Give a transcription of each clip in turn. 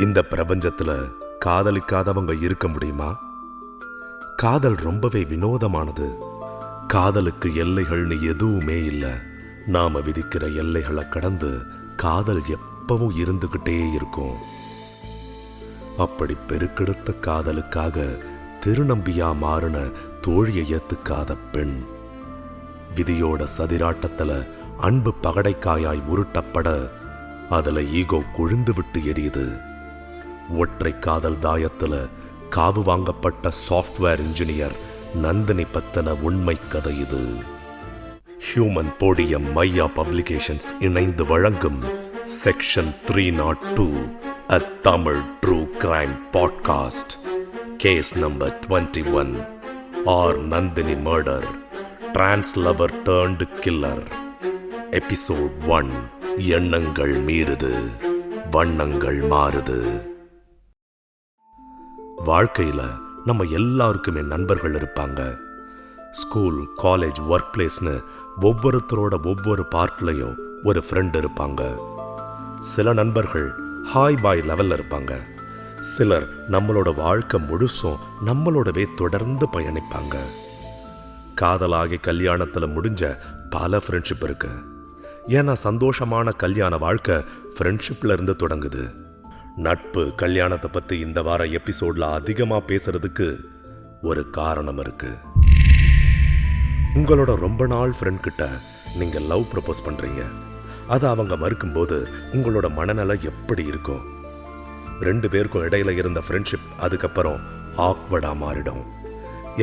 இந்த பிரபஞ்சத்துல காதலிக்காதவங்க இருக்க முடியுமா? காதல் ரொம்பவே வினோதமானது. காதலுக்கு எல்லைகள்னு எதுவுமே இல்லை. நாம விதிக்கிற எல்லைகளை கடந்து காதல் எப்பவும் இருந்துகிட்டே இருக்கும். அப்படி பெருக்கெடுத்த காதலுக்காக திருநம்பியா மாறின தோழியை ஏத்துக்காத பெண். விதியோட சதிராட்டத்துல அன்பு பகடைக்காயாய் உருட்டப்பட அதுல ஈகோ கொழுந்து விட்டு எரியுது. ஒற்றை காதல் தாயத்துல காவு வாங்கப்பட்ட சாஃப்ட்வேர் இன்ஜினியர் நந்தினி பத்தன உண்மை கதை இது. ஹியூமன் போடியம் மையா பப்ளிகேஷன்ஸ் இணைந்து வழங்கும் section 302 a Tamil True Crime Podcast. Case number 21 or Nandini Murder, Trans Lover Turned Killer. Episode 1 எண்ணங்கள் மீறுது, வண்ணங்கள் மாறுது. வாழ்க்கையில நம்ம எல்லாருக்குமே நண்பர்கள் இருப்பாங்க. ஸ்கூல், காலேஜ், ஒர்க் பிளேஸ்னு ஒவ்வொருத்தரோட ஒவ்வொரு பார்ட்லையும் ஒரு ஃப்ரெண்ட் இருப்பாங்க. சில நண்பர்கள் ஹாய் பாய் லெவல்ல இருப்பாங்க. சிலர் நம்மளோட வாழ்க்கை முழுசும் நம்மளோடவே தொடர்ந்து பயணிப்பாங்க. காதலாகி கல்யாணத்துல முடிஞ்ச பல ஃப்ரெண்ட்ஷிப் இருக்கு. ஏன்னா சந்தோஷமான கல்யாண வாழ்க்கை ஃப்ரெண்ட்ஷிப்ல இருந்து தொடங்குது. நட்பு, கல்யாணத்தை பத்தி இந்த வார எபிசோட்ல அதிகமா பேசுறதுக்கு ஒரு காரணம் இருக்கு. உங்களோட ரொம்ப நாள் ஃப்ரெண்ட் கிட்ட நீங்க லவ் ப்ரப்போஸ் பண்றீங்க. அதை அவங்க மறுக்கும்போது உங்களோட மனநிலை எப்படி இருக்கும்? ரெண்டு பேருக்கும் இடையில இருந்த ஃப்ரெண்ட்ஷிப் அதுக்கப்புறம் ஆக்வர்டா மாறிடும்.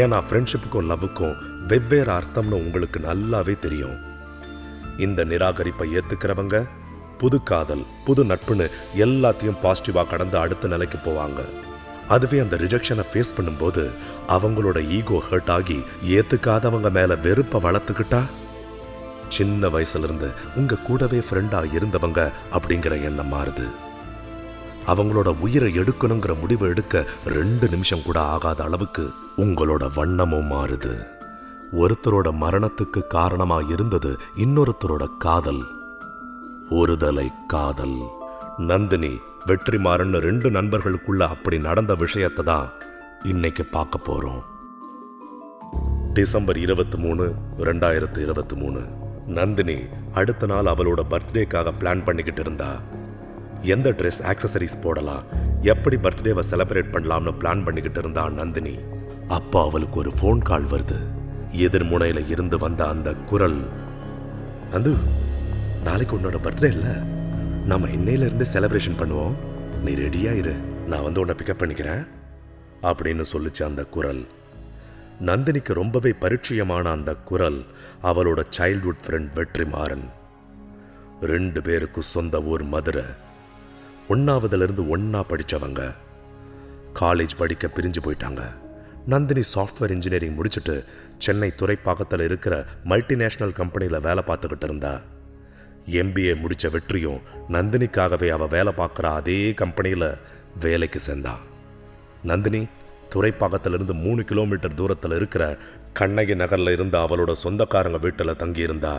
ஏன்னா ஃப்ரெண்ட்ஷிப்புக்கும் லவ்வுக்கும் வெவ்வேறு அர்த்தம்னு உங்களுக்கு நல்லாவே தெரியும். இந்த நிராகரிப்பை ஏத்துக்கிறவங்க புது காதல், புது நட்புன்னு எல்லாத்தையும் பாசிட்டிவா கடந்து அடுத்த நிலைக்கு போவாங்க. அதுவே அந்த ரிஜெக்ஷனை ஃபேஸ் பண்ணும்போது அவங்களோட ஈகோ ஹர்ட் ஆகி ஏத்துக்காதவங்க மேல வெறுப்பை வளர்த்துக்கிட்டா, சின்ன வயசுல இருந்து உங்க கூடவே ஃப்ரெண்டா இருந்தவங்க அப்படிங்கிற எண்ணம் மாறுது. அவங்களோட உயிரை எடுக்கணுங்கிற முடிவை எடுக்க 2 நிமிஷம் கூட ஆகாத அளவுக்கு உங்களோட வண்ணமும் மாறுது. ஒருத்தரோட மரணத்துக்கு காரணமா இருந்தது இன்னொருத்தரோட காதல், ஒருதலை காதல். நந்தினி, வெற்றிமாறன் 2 நண்பர்களுக்குள்ள அப்படி நடந்த விஷயத்தை தான் இன்னைக்கு பார்க்க போறோம். டிசம்பர் 23, 2023. நந்தினி அடுத்த நாள் அவளோட பர்த்டேக்காக பிளான் பண்ணிக்கிட்டு இருந்தா. எந்த ட்ரெஸ், ஆக்சசரிஸ் போடலாம், எப்படி பர்த்டேவை செலிப்ரேட் பண்ணலாம்னு பிளான் பண்ணிக்கிட்டு இருந்தா நந்தினி. அப்போ அவளுக்கு ஒரு ஃபோன் கால் வருது. எதிர்முனையில இருந்து வந்த அந்த குரல், நந்து, நாளைக்கு உன்னோட பர்த்டே இல்ல, நம்ம இன்னையில இருந்து செலிப்ரேஷன் பண்ணுவோம், நீ ரெடியா இரு, நான் வந்து உன்னை பிக்கப் பண்ணிக்கிறேன் அப்படின்னு சொல்லிச்சு அந்த குரல். நந்தினிக்கு ரொம்பவே பரிச்சயமான அந்த குரல் அவளோட சைல்ட்ஹுட் ஃப்ரெண்ட் வெற்றிமாறன். 2 பேருக்கு சொந்த ஊர் மதுரை. 1ஆவதுல இருந்து ஒன்னா படிச்சவங்க. காலேஜ் படிக்க பிரிஞ்சு போயிட்டாங்க. நந்தினி சாஃப்ட்வேர் இன்ஜினியரிங் முடிச்சுட்டு சென்னை துறைப்பாக்கத்தில் இருக்கிற மல்டிநேஷனல் கம்பெனியில் வேலை பார்த்துக்கிட்டு இருந்தா. MBA முடிச்ச வெற்றியும் நந்தினிக்காகவே அவ வேலை பார்க்குற அதே கம்பெனியில் வேலைக்கு சேர்ந்தா. நந்தினி துறைப்பாக்கத்திலிருந்து 3 கிலோமீட்டர் தூரத்தில் இருக்கிற கண்ணகி நகரில் இருந்த அவளோட சொந்தக்காரங்க வீட்டில் தங்கியிருந்தா.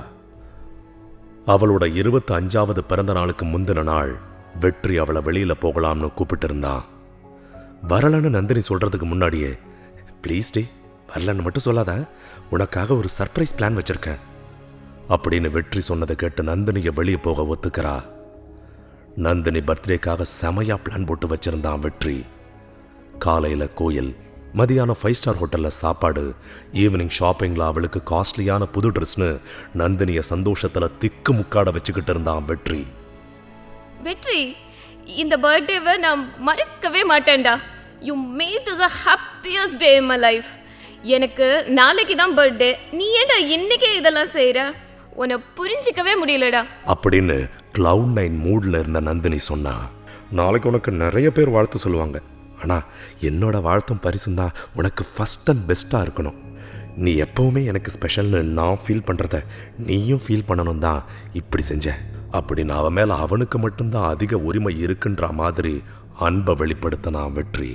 அவளோட 25வது பிறந்த நாளுக்கு முந்தின நாள் வெற்றி அவளை வெளியில் போகலாம்னு கூப்பிட்டு இருந்தான். வரலன்னு நந்தினி சொல்றதுக்கு முன்னாடியே, ப்ளீஸ் டே, வரலன்னு மட்டும் சொல்லாத, உனக்காக ஒரு சர்ப்ரைஸ் பிளான் வச்சிருக்கேன் அப்படின்னு வெற்றி சொன்னதை கேட்டு நந்தினியை வெளியே போக ஒத்துக்கிறா. நந்தினி பர்த்டேக்காக செமையா பிளான் போட்டு வச்சிருந்தான் வெற்றி. காலையில கோயில், மதியானம் 5 ஸ்டார் ஹோட்டல்ல சாப்பாடு, ஈவினிங் ஷாப்பிங்ல அவளுக்கு காஸ்ட்லியான புது ட்ரெஸ்னு நந்தினிய சந்தோஷத்துல திக்கு முக்காட வச்சுக்கிட்டு இருந்தான் வெற்றி. வெற்றி, இந்த பர்த்டேவை நான் மறக்கவே மாட்டேன்டா. You mat the happiest day in my life. எனக்கு நாளைக்கு தான் பர்த்டே, நீ ஏன்டா இன்னைக்கே இதெல்லாம் செய்யற? உன்னை புரிஞ்சிக்கவே முடியலடா அப்படின்னு Cloud 9 மூட்ல இருந்த நந்தினி சொன்னா. நாளைக்கு உனக்கு நிறைய பேர் வாழ்த்து சொல்லுவாங்க, ஆனா என்னோட வாழ்த்தும் பரிசும் தான் உனக்கு ஃபர்ஸ்ட் அண்ட் பெஸ்டா இருக்கணும். நீ எப்பவுமே எனக்கு ஸ்பெஷல்னு நான் ஃபீல் பண்றத நீயும் ஃபீல் பண்ணணும் தான் இப்படி செஞ்ச அப்படின்னு அவன் மேல அவனுக்கு மட்டும்தான் அதிக உரிமை இருக்குன்ற மாதிரி அன்பை வெளிப்படுத்தினான் வெற்றி.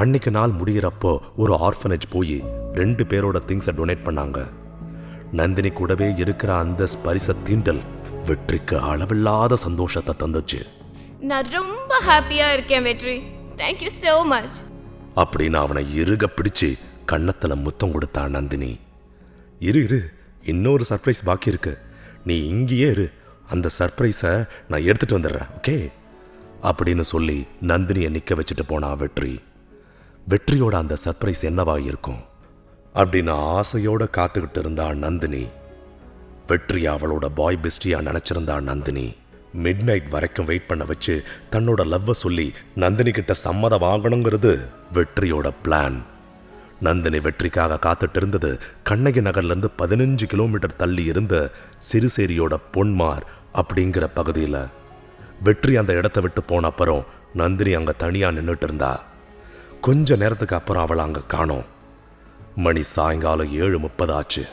அன்னைக்கு நாள் முடிகிறப்போ ஒரு ஆர்ஃபனேஜ் போய் 2 பேரோட திங்ஸை டொனேட் பண்ணாங்க. நந்தினி கூடவே இருக்கிற அந்த பரிச தீண்டல் வெற்றிக்கு அளவில்லாத சந்தோஷத்தை தந்துச்சு. நான் ரொம்ப ஹாப்பியா இருக்கேன் வெற்றி. Thank you so much. அப்படின்னு அவனை இறுக பிடிச்சு கன்னத்துல முத்தம் கொடுத்தா நந்தினி. இரு இன்னொரு சர்ப்ரைஸ் பாக்கி இருக்கு, நீ இங்கேயே இரு, அந்த சர்ப்ரைஸை நான் எடுத்துட்டு வந்துடுறேன், ஓகே அப்படின்னு சொல்லி நந்தினியை நிற்க வச்சுட்டு போனா வெற்றி. வெற்றியோட அந்த சர்ப்ரைஸ் என்னவா இருக்கும் அப்படின்னு ஆசையோட காத்துக்கிட்டு இருந்தா நந்தினி. வெற்றி அவளோட பாய் பெஸ்டியா நினைச்சிருந்தா நந்தினி. மிட் நைட் வரைக்கும் வெயிட் பண்ண வச்சு தன்னோட லவ்வை சொல்லி நந்தினி கிட்ட சம்மதம் வாங்கணுங்கிறது வெற்றியோட பிளான். நந்தினி வெற்றிக்காக காத்துட்டு இருந்தது கண்ணகி நகர்லேருந்து 15 கிலோமீட்டர் தள்ளி இருந்த சிறுசேரியோட பொன்மார் அப்படிங்கிற பகுதியில். வெற்றி அந்த இடத்த விட்டு போன அப்புறம் நந்தினி அங்கே தனியாக நின்றுட்டு இருந்தா. கொஞ்ச நேரத்துக்கு அப்புறம் அவளை அங்கே காணோம். மணி சாயங்காலம் 7:30 ஆச்சு.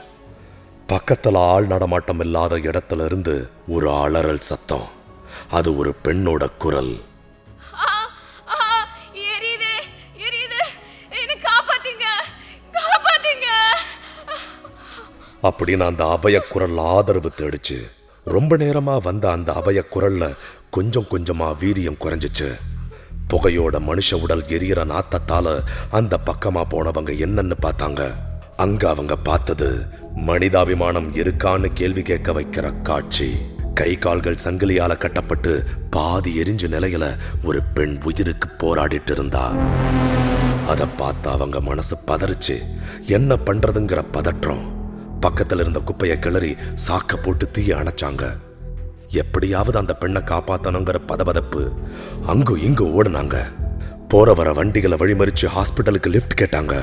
பக்கத்தில் ஆள் நடமாட்டம் இல்லாத இடத்துல இருந்து ஒரு அலறல் சத்தம். அது ஒரு பெண்ணோட குரல். அப்படின்னு அந்த அபய குரல் ஆதரவு தேடிச்சு. ரொம்ப நேரமா வந்த அந்த அபய குரல்ல கொஞ்சம் கொஞ்சமா வீரியம் குறைஞ்சிச்சு. புகையோட மனுஷ உடல் எரியற நாத்தத்தால அந்த பக்கமா போனவங்க என்னன்னு பார்த்தாங்க. அங்க அவங்க பார்த்தது மனிதாபிமானம் இருக்கான்னு கேள்வி கேட்க வைக்கிற காட்சி. கை கால்கள் சங்கிலியால கட்டப்பட்டு பாதி எரிஞ்ச நிலையில ஒரு பெண் உயிருக்கு போராடிட்டு இருந்தா. அதை பார்த்து அவங்க மனசு பதறிச்சு. என்ன பண்றதுங்கிற பதற்றம். பக்கத்துல இருந்த குப்பையை கிளறி சாக்க போட்டு தீய அணைச்சாங்க. எப்படியாவது அந்த பெண்ணை காப்பாத்தணுங்கிற பதபதப்பு. அங்கும் இங்கும் ஓடுனாங்க. போற வர வண்டிகளை வழிமறிச்சு ஹாஸ்பிட்டலுக்கு லிஃப்ட் கேட்டாங்க.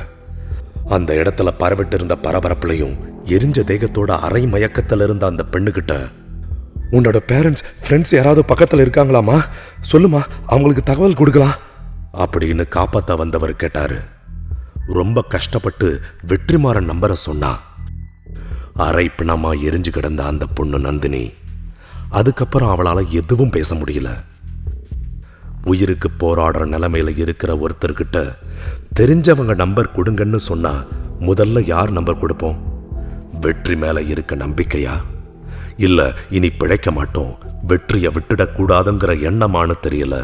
அந்த இடத்துல பரவிட்டு இருந்த பரபரப்புலையும் எரிஞ்ச தேகத்தோட அரை மயக்கத்துல இருந்த அந்த பெண்ணுகிட்ட, உன்னோட பேரண்ட்ஸ் ஃப்ரெண்ட்ஸ் யாராவது பக்கத்துல இருக்காங்களாமா, சொல்லுமா, அவங்களுக்கு தகவல் கொடுக்கலாம் அப்படின்னு காப்பாத்த வந்தவர் கேட்டாரு. ரொம்ப கஷ்டப்பட்டு வெற்றிமாறன் நம்பரை சொன்னா. அரை பிணமா எரிஞ்சு கிடந்த அந்த பொண்ணு நந்தினி. அதுக்கப்புறம் அவளால எதுவும் பேச முடியல. உயிருக்கு போராடுற நிலைமையில இருக்கிற ஒருத்தர்கிட்ட தெரிஞ்சவங்க நம்பர் கொடுங்கன்னு சொன்னா முதல்ல யார் நம்பர் கொடுப்போம்? வெற்றி மேல இருக்க நம்பிக்கையா, இல்ல இனி பிழைக்க மாட்டோம், வெற்றியை விட்டுடக்கூடாதுங்கிற எண்ணமானு தெரியல.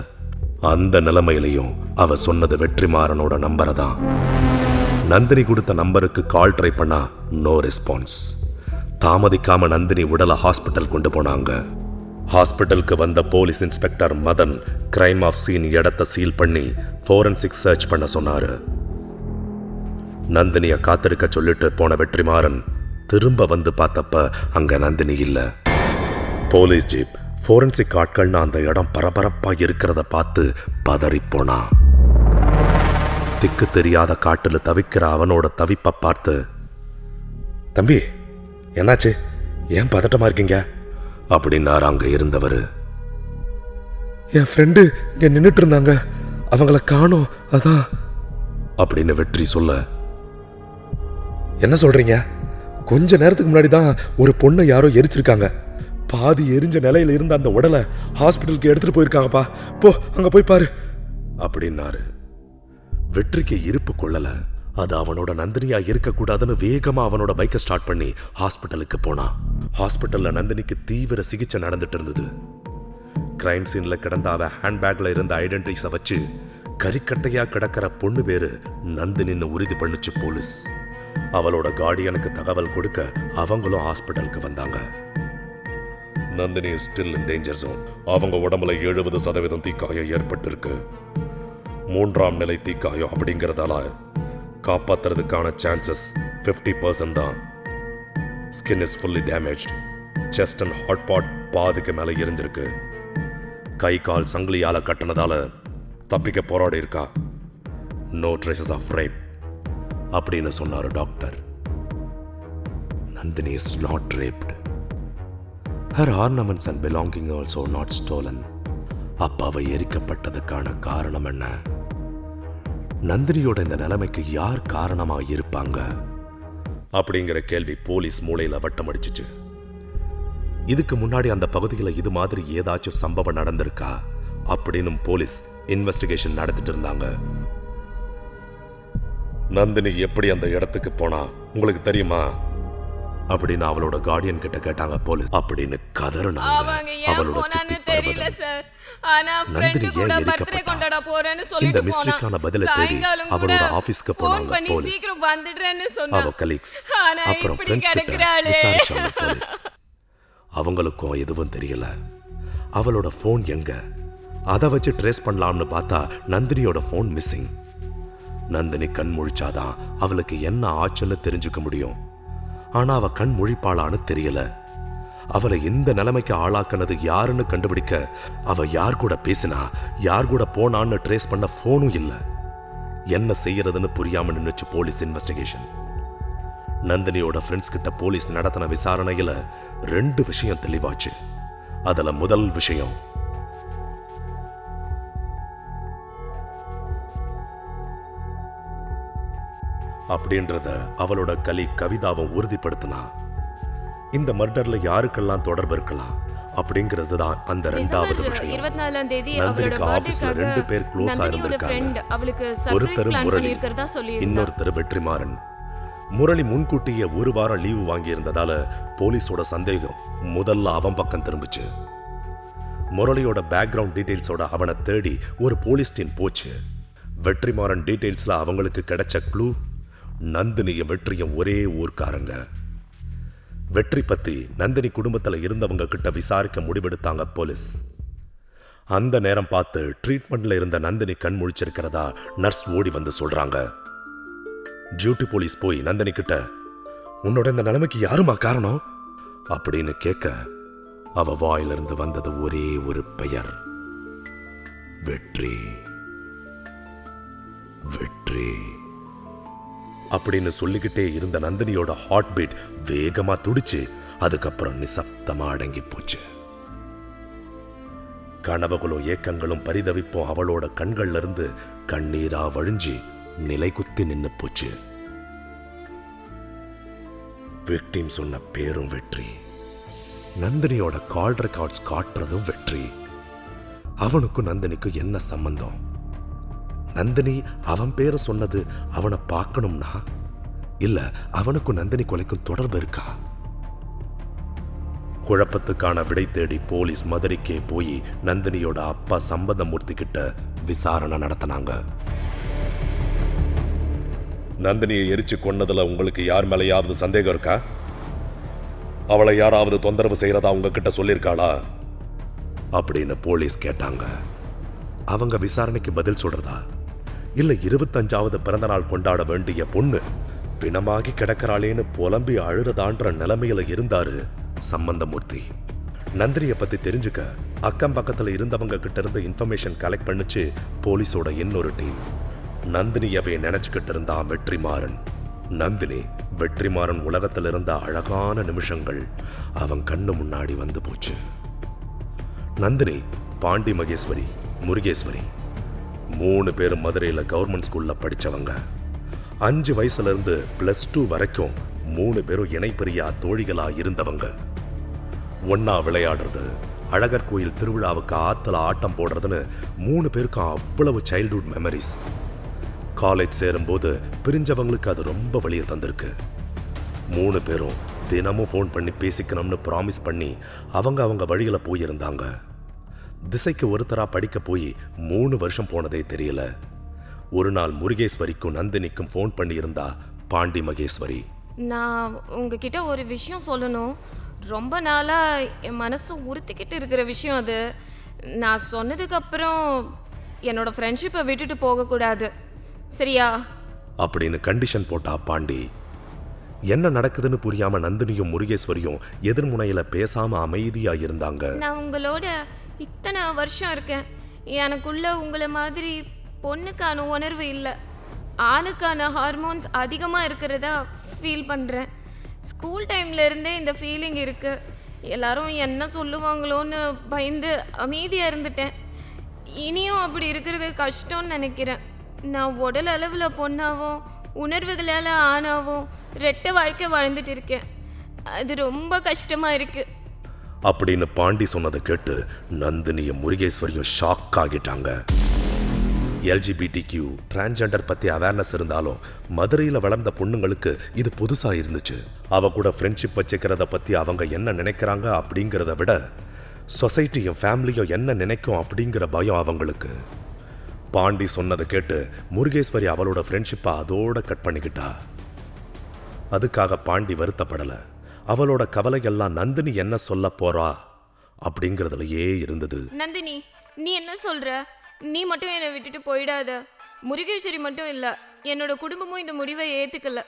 அந்த நிலைமையிலையும் அவ சொன்னது வெற்றிமாறனோட நம்பரை தான். நந்தினி கொடுத்த நம்பருக்கு கால் ட்ரை பண்ணா நோ ரெஸ்பான்ஸ். தாமதிக்காம நந்தினி உடலை ஹாஸ்பிட்டல் கொண்டு போனாங்க. ஹாஸ்பிட்டலுக்கு வந்த police inspector Madan crime of scene இடத்தை சீல் பண்ணி ஃபோரன்சிக் சர்ச் பண்ண சொன்னாரு. நந்தினியை காத்திருக்க சொல்லிட்டு போன வெற்றிமாறன் திரும்ப வந்து பார்த்தப்ப அங்க நந்தினி இல்ல. போலீஸ் ஜீப், ஃபோரன்சிக் ஆட்கள்னு அந்த இடம் பரபரப்பா இருக்கிறத பார்த்து பதறி போனா. திக்கு தெரியாத காட்டுல தவிக்கிற அவனோட தவிப்பை பார்த்து, தம்பி என்னாச்சு, ஏன் பதட்டமா இருக்கீங்க அப்படின்னாரு அங்க இருந்தவர். என் ஃப்ரெண்டு இங்க நின்றுட்டு இருந்தாங்க, அவங்கள காணோம் அதான் அப்படின்னு வெற்றி சொல்ல. என்ன சொல்றீங்க? கொஞ்ச நேரத்துக்கு முன்னாடி தான் ஒரு பொண்ணை யாரோ எரிச்சிருக்காங்க. பாதி எரிஞ்ச நிலையில இருந்த அந்த உடலை ஹாஸ்பிட்டலுக்கு எடுத்துட்டு போயிருக்காங்கப்பா, போ அங்க போய் பாரு அப்படின்னாரு. வெற்றிக்கு இருப்பு கொள்ளல. அது அவனோட நந்தினியா இருக்கக்கூடாதுன்னு வேகமா அவனோட பைக்கை ஸ்டார்ட் பண்ணி ஹாஸ்பிட்டலுக்கு போனான். ஹாஸ்பிட்டல்ல நந்தினிக்கு தீவிர சிகிச்சை நடந்துட்டு இருந்தது. கிரைம் சீன்ல கிடந்த அவ ஹேண்ட்பேக்ல இருந்த ஐடென்டிட்டிஸை வச்சு கறிக்கட்டையா கிடக்கிற பொண்ணு பேரு நந்தினின்னு உறுதி பண்ணுச்சு போலீஸ். அவளோட கார்டியனுக்கு தகவல் கொடுக்க அவங்களும் ஹாஸ்பிட்டலுக்கு வந்தாங்க. Nandini still in danger zone. அவங்க உடம்புல 70% தீக்காயம் ஏற்பட்டிருக்கு. 3ஆம் நிலை தீக்காயம் அப்படிங்கிறதால காப்பாத்துறதுக்கான சான்சஸ் 50% தான். Skin is fully damaged. Chest and heart part பாதிக்கு மேலே எரிஞ்சிருக்கு. கை கால் சங்கிலியால கட்டினதால தப்பிக்க போராடி இருக்கா. நோ ட்ரேசஸ் ஆஃப் ரேப் அப்படின்னு சொன்னாரு doctor. Nandini is not raped. Her ornaments and belonging also not stolon. அப்ப அவ எரிக்கப்பட்டதுக்கான காரணம் என்ன? நந்தினியோட இந்த நிலைமைக்கு யார் காரணமா இருப்பாங்க அப்படிங்கிற கேள்வி போலீஸ் மூளையில வட்டம் அடிச்சுச்சு. இதுக்கு முன்னாடி அந்த பகுதியில் இது மாதிரி ஏதாச்சும் சம்பவம் நடந்திருக்கா அப்படின்னு போலீஸ் இன்வெஸ்டிகேஷன் நடத்திட்டு இருந்தாங்க. நந்தினி எப்படி அந்த இடத்துக்கு போனா உங்களுக்கு தெரியுமா அப்படின்னு அவளோட கார்டியன் கிட்ட கேட்டாங்க போலீஸ். அப்படின்னு கதறினாங்க. அவளோட சித்தி தெரியல சார். ஆனா ஃப்ரெண்ட் கூட பர்த்டே கொண்டாட போறேன்னு இந்த சொல்லிட்டு மிஸ்டேக்கான பதிலை தேடி அவளோட ஆபீஸ்க்கு போனாங்க போலீஸ். சீக்கிரம் வந்துடுறேன்னு சொன்னா. அவ கலீக்ஸ் ஆனா அப்புறம் இப்படி ஃப்ரெண்ட்ஸ் கிட்ட கிடக்குறாளே. விசாரிச்சாங்க போலீஸ். அவங்களுக்கும் எதுவும் தெரியல. அவளோட ஃபோன் எங்க, அதை வச்சு ட்ரேஸ் பண்ணலாம்னு பார்த்தா நந்தினியோட ஃபோன் மிஸ்ஸிங். நந்தினி கண் முழிச்சாதான் அவளுக்கு என்ன ஆச்சுன்னு தெரிஞ்சுக்க முடியும். ஆனா அவ கண் முழிப்பாளான்னு தெரியல. அவளை இந்த நிலைமைக்கு ஆளாக்குனது யாருன்னு கண்டுபிடிக்க அவ யார் கூட பேசினா யார் கூட போனான்னு ட்ரேஸ் பண்ண போனும் இல்லை. என்ன செய்யறதுன்னு புரியாம நின்னுச்சு போலீஸ் இன்வெஸ்டிகேஷன். நந்தினியோட ஃப்ரெண்ட்ஸ் கிட்ட போலீஸ் நடத்தின விசாரணையில 2 விஷயம் தெளிவாச்சு. அதுல முதல் விஷயம், அப்படின்றத அவளோட கவிதாவும் உறுதிப்படுத்தினா. இந்த மர்டர்ல யாருக்கெல்லாம் தொடர்பு இருக்கலாம் அப்படிங்கிறது தான் அந்த 2வது விஷயம். 24ஆம் தேதி நந்தினிக்கு ஆபீஸ்ல 2 பேர் க்ளோஸா இருந்திருக்காங்க. ஒருத்தர் முரளி, இன்னொருத்தர் வெற்றிமாறன். முரளி முன்கூட்டியே 1 வாரம் லீவு வாங்கி இருந்ததால போலீஸோட சந்தேகம் முதல்ல அவன் பக்கம் திரும்பிச்சு. முரளியோட பேக்ரவுண்ட் டீடைல்ஸோட அவனை தேடி ஒரு போலீஸ் டீம் போச்சு. வெற்றிமாறன் டீடைல்ஸ்ல அவங்களுக்கு கிடைச்ச க்ளூ நந்தினிய வெற்றியும் ஒரே ஊர்க்காரங்க. வெற்றி பத்தி நந்தினி குடும்பத்துல இருந்தவங்க கிட்ட விசாரிக்க முடிவெடுத்தாங்க போலீஸ். அந்த நேரம் பார்த்து ட்ரீட்மெண்ட்ல இருந்த நந்தினி கண் முழிச்சிருக்கிறதா நர்ஸ் ஓடி வந்து சொல்றாங்க. டியூட்டி போலீஸ் போய் நந்தினி கிட்ட, உன்னோட இந்த நிலைமைக்கு யாருமா காரணம் அப்படின்னு கேட்க அவ வாயிலிருந்து வந்தது ஒரே ஒரு பெயர், வெற்றி. வெற்றி அப்படின்னு சொல்லிக்கிட்டே இருந்த நந்தினியோட ஹார்ட் பீட் வேகமா துடிச்சு அதுக்கப்புறம் நிசப்தமா அடங்கி போச்சு. கனவுகளும் ஏக்கங்களும் பரிதவிப்பும் அவளோட கண்கள்ல இருந்து கண்ணீரா வழிஞ்சி நிலை குத்தி நின்னு போச்சு. விக்டிம் சொன்ன பேரும் வெற்றி, நந்தினியோட கால் ரெக்கார்ட்ஸ் காட்டுறதும் வெற்றி. அவனுக்கும் நந்தினிக்கும் என்ன சம்பந்தம்? நந்தினி அவன் பேரை சொன்னது அவனை பார்க்கணும்னா, இல்ல அவனுக்கும் நந்தினி கொலைக்கும் தொடர்பு இருக்கா? குழப்பத்துக்கான விடை தேடி போலீஸ் மதுரைக்கே போய் நந்தினியோட அப்பா சம்பந்தமூர்த்தி கிட்ட விசாரணை நடத்தினாங்க. நந்தினியை எரிச்சு கொன்னதுல உங்களுக்கு யார் மேலேயாவது சந்தேகம் இருக்கா? அவளை யாராவது தொந்தரவு செய்யறதா உங்ககிட்ட சொல்லியிருக்காளா அப்படின்னு போலீஸ் கேட்டாங்க. அவங்க விசாரணைக்கு பதில் சொல்றதா, இல்ல 25வது பிறந்த நாள் கொண்டாட வேண்டிய பொண்ணு பிணமாகி கிடக்கிறாளேன்னு புலம்பி அழுறதான்ற நிலைமையில இருந்தாரு சம்பந்தமூர்த்தி. நந்தினியை பத்தி தெரிஞ்சுக்க அக்கம் பக்கத்துல இருந்தவங்க கிட்ட இருந்து இன்ஃபர்மேஷன் கலெக்ட் பண்ணிச்சு போலீஸோட இன்னொரு டீம். நந்தினியவே நினைச்சுக்கிட்டு இருந்தான் வெற்றிமாறன். நந்தினி வெற்றிமாறன் உலகத்தில் இருந்த அழகான நிமிஷங்கள் அவன் கண்ணு முன்னாடி வந்து போச்சு. நந்தினி, பாண்டி மகேஸ்வரி, முருகேஸ்வரி 3 பேரும் மதுரையில் கவர்மெண்ட் ஸ்கூல்ல படிச்சவங்க. 5 வயசுல இருந்து +2 வரைக்கும் 3 பேரும் இணைப்பிரியா தோழிகளா இருந்தவங்க. ஒன்னா விளையாடுறது, அழகர் கோயில் திருவிழாவுக்கு ஆத்துல ஆட்டம் போடுறதுன்னு 3 பேருக்கும் அவ்வளவு சைல்ட்ஹுட் மெமரிஸ். காலேஜ் சேரும்போது பிரிஞ்சவங்களுக்கு அது ரொம்ப வலியை தந்திருக்கு. 3 பேரும் தினமும் ஃபோன் பண்ணி பேசிக்கணும்னு ப்ராமிஸ் பண்ணி அவங்க வழியில போயிருந்தாங்க. திசைக்கு ஒருத்தரா படிக்க போய் 3 வருஷம் போனதே தெரியல. ஒரு நாள் முருகேஸ்வரிக்கும் நந்தினிக்கும் ஃபோன் பண்ணியிருந்தா பாண்டி மகேஸ்வரி. நான் உங்ககிட்ட ஒரு விஷயம் சொல்லணும். ரொம்ப நாளா என் மனசு உறுத்திக்கிட்டு இருக்கிற விஷயம் அது. நான் சொன்னதுக்கு அப்புறம் என்னோட ஃப்ரெண்ட்ஷிப்பை விட்டுட்டு போகக்கூடாது, சரியா அப்படின்னு கண்டிஷன் போட்டா பாண்டி. என்ன நடக்குதுன்னு புரியாம நந்தினியும் முருகேஸ்வரியும் எதிர்முனையில பேசாம அமைதியா இருந்தாங்க. நான் உங்களோட இத்தனை வருஷம் இருக்கேன். எனக்குள்ள உங்களை மாதிரி பொண்ணுக்கான உணர்வு இல்லை, ஆணுக்கான ஹார்மோன்ஸ் அதிகமாக இருக்கிறதா ஃபீல் பண்ணுறேன். ஸ்கூல் டைம்ல இருந்தே இந்த ஃபீலிங் இருக்கு. எல்லாரும் என்ன சொல்லுவாங்களோன்னு பயந்து அமைதியாக இருந்துட்டேன். இனியும் அப்படி இருக்கிறது கஷ்டம்னு நினைக்கிறேன். நான் உடல் அளவில் பொண்ணாவும் உணர்வுகளால் ஆணாவும் 2 வாழ்க்கை வாழ்ந்துட்டு இருக்கேன். அது ரொம்ப கஷ்டமாக இருக்கு அப்படின்னு பாண்டி சொன்னதை கேட்டு நந்தினியும் முருகேஸ்வரியும் ஷாக் ஆகிட்டாங்க. LGBTQ டிரான்ஸ்ஜெண்டர் பத்தி அவேர்னஸ் இருந்தாலும் மதுரையில் வளர்ந்த பொண்ணுங்களுக்கு இது புதுசா இருந்துச்சு. அவ கூட ஃப்ரெண்ட்ஷிப் வச்சுக்கிறத பத்தி அவங்க என்ன நினைக்கிறாங்க அப்படிங்கிறத விட சொசைட்டியும் ஃபேமிலியும் என்ன நினைக்கும் அப்படிங்கிற பயம் அவங்களுக்கு. பாண்டி சொன்னதை கேட்டு முருகேஸ்வரி அவளோட ஃப்ரெண்ட்ஷிப்பை அதோட கட் பண்ணிக்கிட்டா. அதுக்காக பாண்டி வருத்தப்படலை. அவளோட கவலையெல்லாம் நந்தினி என்ன சொல்ல போறா அப்படிங்கிறதுலயே இருந்தது. நந்தினி, நீ என்ன சொல்ற? நீ மட்டும் என்னை விட்டுட்டு போயிடாத. முருகேஸ்வரி மட்டும் இல்ல, என்னோட குடும்பமும் இந்த முடிவை ஏத்துக்கல.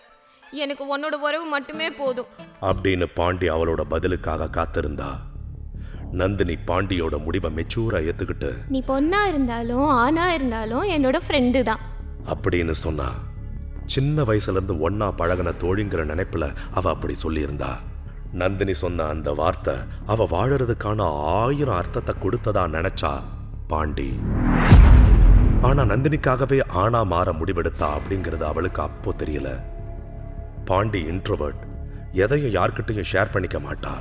எனக்கு உன்னோட உறவு மட்டுமே போதும் அப்படின்னு பாண்டி அவளோட பதிலுக்காக காத்திருந்தா. நந்தினி பாண்டியோட முடிவை மெச்சூரா ஏத்துக்கிட்டு, நீ பொண்ணா இருந்தாலும் ஆணா இருந்தாலும் என்னோட ஃப்ரெண்டு தான் அப்படின்னு சொன்னா. சின்ன வயசுல இருந்து ஒன்னா பழகின தோழிங்கிற நினைப்புல அவ அப்படி சொல்லியிருந்தா. நந்தினி சொன்ன அந்த வார்த்தை அவ வாழறதுக்கான 1000 அர்த்தத்தை கொடுத்ததா நினைச்சா பாண்டி. ஆனா நந்தினிக்காகவே ஆனா மாற முடிவெடுத்தா அப்படிங்கிறது அவளுக்கு அப்போ தெரியல. பாண்டி இன்ட்ரோவர்ட், எதையும் யார்கிட்டையும் ஷேர் பண்ணிக்க மாட்டா.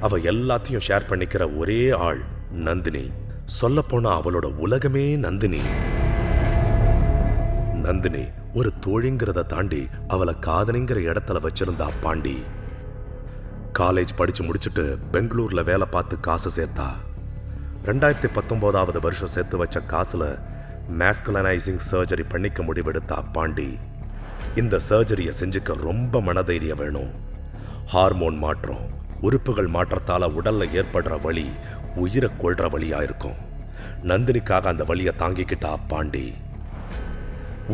அவ எல்லாத்தையும் ஷேர் பண்ணிக்கிற ஒரே ஆள் நந்தினி. சொல்லப்போனா அவளோட உலகமே நந்தினி. நந்தினி ஒரு தோழிங்கிறத தாண்டி அவளை காதலிங்கிற இடத்துல வச்சிருந்தா பாண்டி. காலேஜ் படிச்சு முடிச்சுட்டு பெங்களூர்ல வேலை பார்த்து காசு சேர்த்தா. 2019 வருஷம் சேர்த்து வச்ச காசுல மேஸ்குலனைசிங் சர்ஜரி பண்ணிக்க முடிவெடுத்தா பாண்டி. இந்த சர்ஜரியை செஞ்சுக்க ரொம்ப மனதைரியம் வேணும். ஹார்மோன் மாற்றம், உறுப்புகள் மாற்றத்தால உடல்ல ஏற்படுற வலி உயிரை கொள்ற வழியா இருக்கும். நந்தினிக்காக அந்த வலியை தாங்கிக்கிட்டா பாண்டி.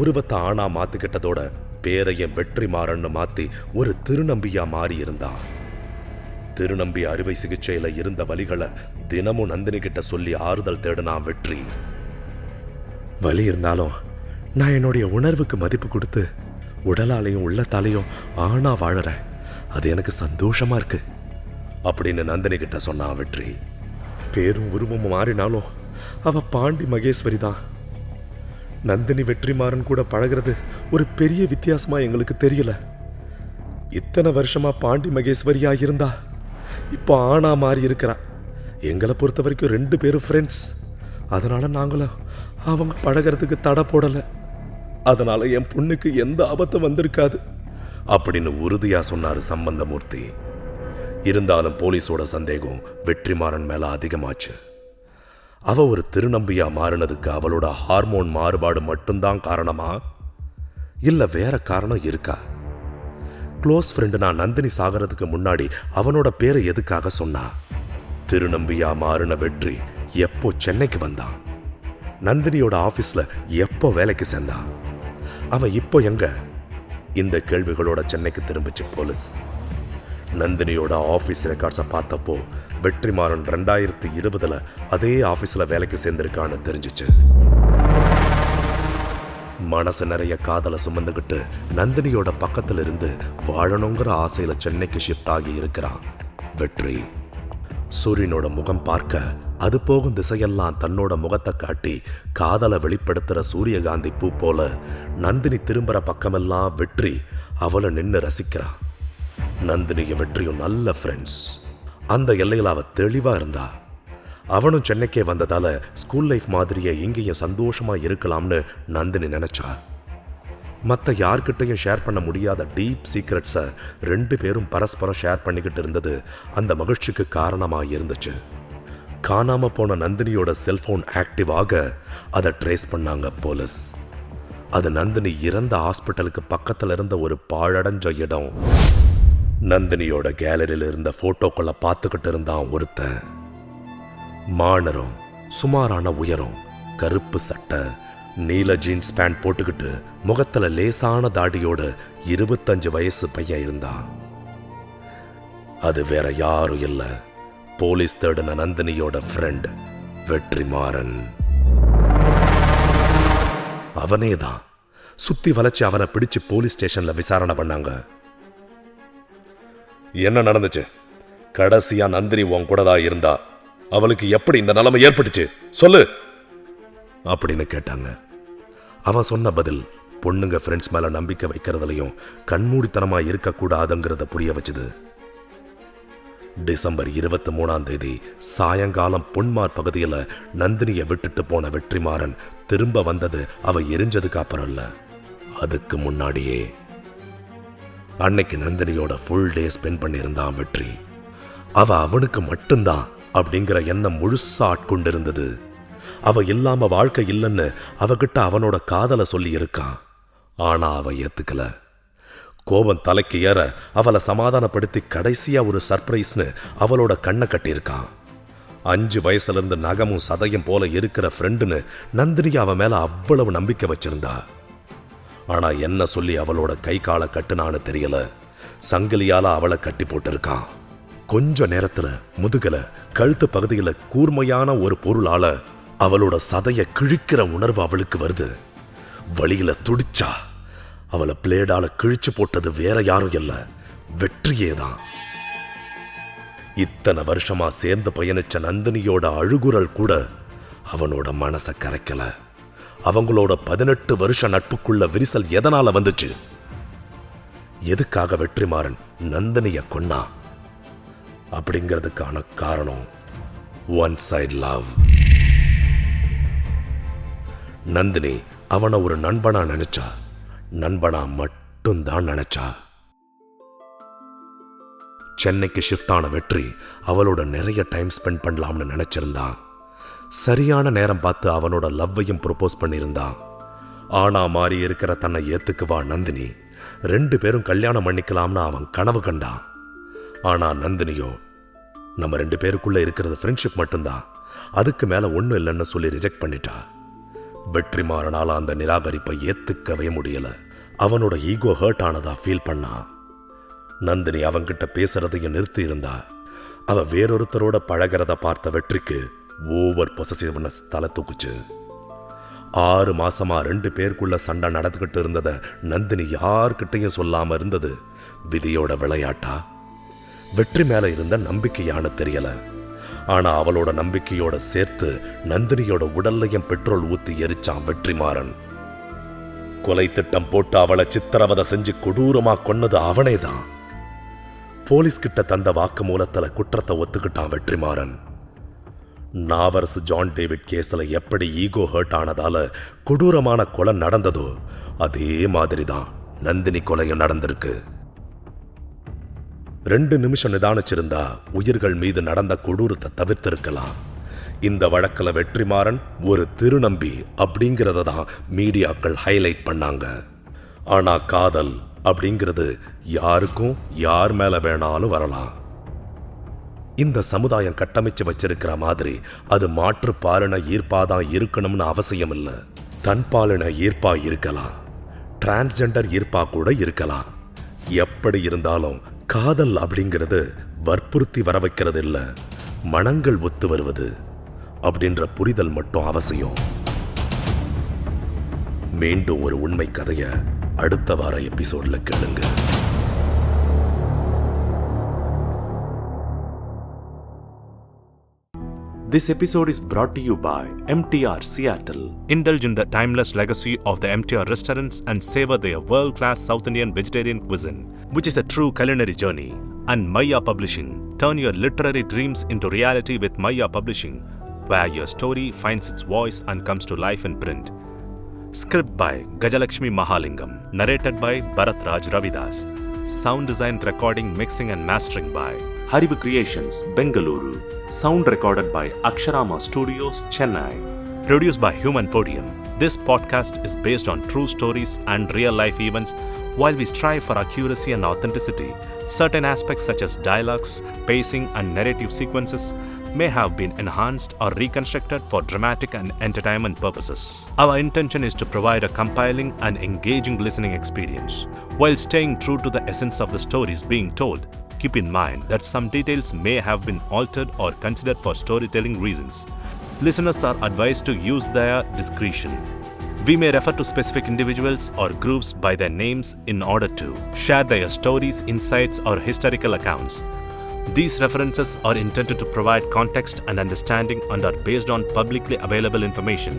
உருவத்தை ஆணா மாத்திக்கிட்டதோட பேரையும் வெற்றிமாறன்னு மாத்தி ஒரு திருநம்பியா மாறி இருந்தான். திருநம்பி அறுவை சிகிச்சையில இருந்த வலிகளை தினமும் நந்தினி கிட்ட சொல்லி ஆறுதல் தேடினான் வெற்றி. வலி இருந்தாலும் நான் என்னுடைய உணர்வுக்கு மதிப்பு கொடுத்து உடலாலையும் உள்ளத்தாலையும் ஆணா வாழறேன், அது எனக்கு சந்தோஷமா இருக்கு அப்படின்னு நந்தினி கிட்ட சொன்னான் வெற்றி. பேரும் உருவமும் மாறினாலும் அவ பாண்டி மகேஸ்வரி தான். நந்தினி வெற்றிமாறன் கூட பழகிறது ஒரு பெரிய வித்தியாசமா எங்களுக்கு தெரியல. இத்தனை வருஷமா பாண்டி மகேஸ்வரியா இருந்தா இப்போ ஆனா மாறி இருக்கிறா. எங்களை பொறுத்த வரைக்கும் 2 பேரும் ஃப்ரெண்ட்ஸ். அதனால நாங்களும் அவங்க பழகிறதுக்கு தடை போடலை. அதனால என் பொண்ணுக்கு எந்த ஆபத்தும் வந்திருக்காது அப்படின்னு உறுதியா சொன்னாரு சம்பந்தமூர்த்தி. இருந்தாலும் போலீஸோட சந்தேகம் வெற்றிமாறன் மேல அதிகமாச்சு. அவ ஒரு திருநம்பியா மாறினதுக்கு அவளோட ஹார்மோன் மாறுபாடு மட்டும்தான் காரணமா, இல்ல வேற காரணம் இருக்கா? க்ளோஸ் ஃப்ரெண்டு நான் நந்தினி சாகிறதுக்கு முன்னாடி அவனோட பேரை எதுக்காக சொன்னா? திருநம்பியா மாறின வெற்றி எப்போ சென்னைக்கு வந்தான்? நந்தினியோட ஆபீஸ்ல எப்போ வேலைக்கு சேர்ந்தான்? அவன் இப்போ எங்க? இந்த கேள்விகளோட சென்னைக்கு திரும்பிச்சு போலீஸ். நந்தினியோட ஆபீஸ் ரெக்கார்ட்ஸை பார்த்தப்போ வெற்றிமாறன் 2020 அதே ஆபீஸ்ல வேலைக்கு சேர்ந்திருக்கான்னு தெரிஞ்சிச்சு. மனசு நிறைய காதலை சுமந்துகிட்டு நந்தினியோட பக்கத்துல இருந்து வாழணுங்கிற ஆசையில சென்னைக்கு ஷிஃப்ட் ஆகி இருக்கிறான் வெற்றி. சூரியனோட முகம் பார்க்க அது போகும் திசையெல்லாம் தன்னோட முகத்தை காட்டி காதலை வெளிப்படுத்துற சூரியகாந்தி பூ போல நந்தினி திரும்புற பக்கமெல்லாம் வெற்றி அவளை நின்று ரசிக்கிறான். நந்தினிய வெற்றியும் நல்ல ஃப்ரெண்ட்ஸ். அந்த எல்லையில் அவ தெளிவா இருந்தா. அவனும் சென்னைக்கே வந்ததால ஸ்கூல் லைஃப் மாதிரியே இங்கேயும் சந்தோஷமா இருக்கலாம்னு நந்தினி நினைச்சா. மற்ற யார்கிட்டையும் ஷேர் பண்ண முடியாத டீப் சீக்ரெட்ஸை 2 பேரும் பரஸ்பரம் ஷேர் பண்ணிக்கிட்டு இருந்தது அந்த மகிழ்ச்சிக்கு காரணமா இருந்துச்சு. காணாம போன நந்தினியோட செல்போன் ஆக்டிவ் ஆக அதை ட்ரேஸ் பண்ணாங்க போலீஸ். அது நந்தினி இறந்த ஹாஸ்பிட்டலுக்கு பக்கத்துல இருந்த ஒரு பாழடைஞ்ச இடம். நந்தினியோட கேலரியில இருந்த போட்டோக்களை பார்த்துக்கிட்டு இருந்தான் ஒருத்தன். மானரம், சுமாரான உயரம், கருப்பு சட்டை, நீல ஜீன்ஸ் பேண்ட் போட்டுக்கிட்டு முகத்துல லேசான தாடியோட 25 வயசு பையன் இருந்தான். அது வேற யாரும் இல்ல, போலீஸ் தேடின நந்தினியோட ஃப்ரெண்ட் வெற்றிமாறன். அவனேதான். சுத்தி வளைச்சு அவனை பிடிச்சு போலீஸ் ஸ்டேஷன்ல விசாரணை பண்ணாங்க. என்ன நடந்துச்சு? கடைசியா நந்தினி உன் கூட தான் இருந்தா, அவளுக்கு எப்படி இந்த நிலைமை ஏற்பட்டுச்சு சொல்லு அப்படின்னு கேட்டாங்க. அவன் சொன்ன பதில் பொண்ணுங்க ஃப்ரெண்ட்ஸ் மேல நம்பிக்கை வைக்கிறதுலையும் கண்மூடித்தனமா இருக்கக்கூடாதுங்கிறத புரிய வச்சுது. டிசம்பர் 23 சாயங்காலம் பொன்மார் பகுதியில் நந்தினியை விட்டுட்டு போன வெற்றிமாறன் திரும்ப வந்தது அவ எரிஞ்சதுக்கு அப்புறம் இல்ல, அதுக்கு முன்னாடியே. அன்னைக்கு நந்தினியோட ஃபுல் டே ஸ்பெண்ட் பண்ணியிருந்தான் வெற்றி. அவ அவனுக்கு மட்டும்தான் அப்படிங்கிற எண்ணம் முழுசா ஆட்கொண்டிருந்தது. அவ இல்லாம வாழ்க்கை இல்லைன்னு அவகிட்ட அவனோட காதலை சொல்லி இருக்கான். ஆனா அவ ஏத்துக்கல. கோபம் தலைக்கு ஏற அவளை சமாதானப்படுத்தி கடைசியா ஒரு சர்ப்ரைஸ்னு அவளோட கண்ணை கட்டியிருக்கான். 5 வயசுல இருந்து நகமும் சதையும் போல இருக்கிற ஃப்ரெண்டுன்னு நந்தினி அவன் மேல அவ்வளவு நம்பிக்கை வச்சிருந்தா. ஆனா என்ன சொல்லி அவளோட கை காலை கட்டுனான்னு தெரியல. சங்கிலியால அவளை கட்டி போட்டிருக்கான். கொஞ்ச நேரத்துல முதுகல கழுத்து பகுதியில கூர்மையான ஒரு பொருளால அவளோட சதைய கிழிக்கிற உணர்வு அவளுக்கு வருது. வழியில துடிச்சா. அவளை பிளேடால கிழிச்சு போட்டது வேற யாரும் இல்ல, வெற்றியேதான். இத்தனை வருஷமா சேர்ந்து பயணிச்ச நந்தினியோட அழுகுரல் கூட அவனோட மனசை கரைக்கல. அவங்களோட 18 வருஷ நட்புக்குள்ள விரிசல் எதனால வந்துச்சு? எதுக்காக வெற்றிமாறன் நந்தினிய கொன்னா? அப்படிங்கிறதுக்கான காரணம் ஒன் சைடு லவ். நந்தினி அவனை ஒரு நண்பனா நினைச்சா. நண்பனா மட்டும்தான் நினைச்சா. சென்னைக்கு ஷிஃப்ட் ஆன வெற்றி அவளோட நிறைய டைம் ஸ்பெண்ட் பண்ணலாம்னு நினைச்சிருந்தான். சரியான நேரம் பார்த்து அவனோட லவ்வையும் ப்ரொபோஸ் பண்ணியிருந்தான். ஆனா மாறி இருக்கிற தன்னை ஏத்துக்குவா நந்தினி. 2 பேரும் கல்யாணம் பண்ணிக்கலாம்னு அவன் கனவு கண்டான். ஆனா நந்தினியோ நம்ம 2 பேருக்குள்ள இருக்கிறது ஃப்ரெண்ட்ஷிப் மட்டும்தான், அதுக்கு மேல ஒன்றும் இல்லைன்னு சொல்லி ரிஜெக்ட் பண்ணிட்டா. வெற்றிமாறனால அந்த நிராகரிப்பை ஏத்துக்கவே முடியல. அவனோட ஈகோ ஹர்ட் ஆனதா ஃபீல் பண்ணா. நந்தினி அவன்கிட்ட பேசுறதையும் நிறுத்தி இருந்தா. அவ வேறொருத்தரோட பழகிறத பார்த்த வெற்றிக்கு ஓவர் பொசசிவ்னஸ் தலை தூக்குச்சு. 6 மாசமா 2 பேருக்குள்ள சண்டை நடந்துகிட்டு இருந்தத நந்தினி யார்கிட்டையும் சொல்லாம இருந்தது விதியோட விளையாட்டா, வெற்றி மேல இருந்த நம்பிக்கையானு தெரியல. ஆனா அவளோட நம்பிக்கையோட சேர்த்து நந்தினியோட உடல்லையும் பெட்ரோல் ஊத்தி எரிச்சான் வெற்றிமாறன். கொலை திட்டம் போட்டு அவளை சித்திரவதை செஞ்சு கொடூரமா கொன்னது அவனேதான். போலீஸ் கிட்ட தந்த வாக்குமூலத்துல குற்றத்தை ஒத்துக்கிட்டான் வெற்றிமாறன். நாவரசு ஜான் டேவிட் கேஸ்ல எப்படி ஈகோ ஹர்ட் ஆனதால கொடூரமான கொலை நடந்ததோ அதே மாதிரிதான் நந்தினி கொலையும் நடந்திருக்கு. 2 நிமிஷம் நிதானிச்சிருந்தா உயிர்கள் மீது நடந்த கொடூரத்தை தவிர்த்திருக்கலாம். இந்த வழக்கில் வெற்றிமாறன் ஒரு திருநம்பி அப்படிங்கிறத தான் மீடியாக்கள் ஹைலைட் பண்ணாங்க. ஆனா காதல் அப்படிங்கிறது யாருக்கும் யார் மேல வேணாலும் வரலாம். இந்த சமுதாயம் கட்டமைச்சு வச்சிருக்கிற மாதிரி அது மாற்று பாலின ஈர்ப்பாதான் இருக்கணும்னு அவசியம் இல்லை. தன் பாலின ஈர்ப்பா இருக்கலாம், டிரான்ஸ்ஜெண்டர் ஈர்ப்பா கூட இருக்கலாம். எப்படி இருந்தாலும் காதல் அப்படிங்கிறது வற்புறுத்தி வர வைக்கிறது இல்ல, மனங்கள் ஒத்து வருவது அப்படின்ற புரிதல் மட்டும் அவசியம். மீண்டும் ஒரு உண்மை கதைய அடுத்த வார எபிசோட்ல கேளுங்க. This episode is brought to you by MTR Seattle. Indulge in the timeless legacy of the MTR restaurants and savor their world-class South Indian vegetarian cuisine, which is a true culinary journey. And Maya Publishing. Turn your literary dreams into reality with Maya Publishing, where your story finds its voice and comes to life in print. Script by Gajalakshmi Mahalingam. Narrated by Bharat Raj Ravidas. Sound design, recording, mixing and mastering by Harivu Creations, Bengaluru. Sound recorded by Aksharama Studios, Chennai. Produced by Human Podium. This podcast is based on true stories and real-life events. While we strive for accuracy and authenticity, certain aspects such as dialogues, pacing, and narrative sequences may have been enhanced or reconstructed for dramatic and entertainment purposes. Our intention is to provide a compelling and engaging listening experience. While staying true to the essence of the stories being told, keep in mind that some details may have been altered or considered for storytelling reasons. Listeners are advised to use their discretion. We may refer to specific individuals or groups by their names in order to share their stories, insights, or historical accounts. These references are intended to provide context and understanding and are based on publicly available information.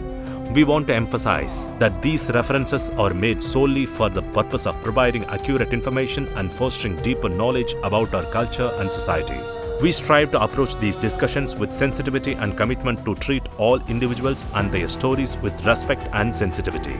We want to emphasize that these references are made solely for the purpose of providing accurate information and fostering deeper knowledge about our culture and society. We strive to approach these discussions with sensitivity and commitment to treat all individuals and their stories with respect and sensitivity.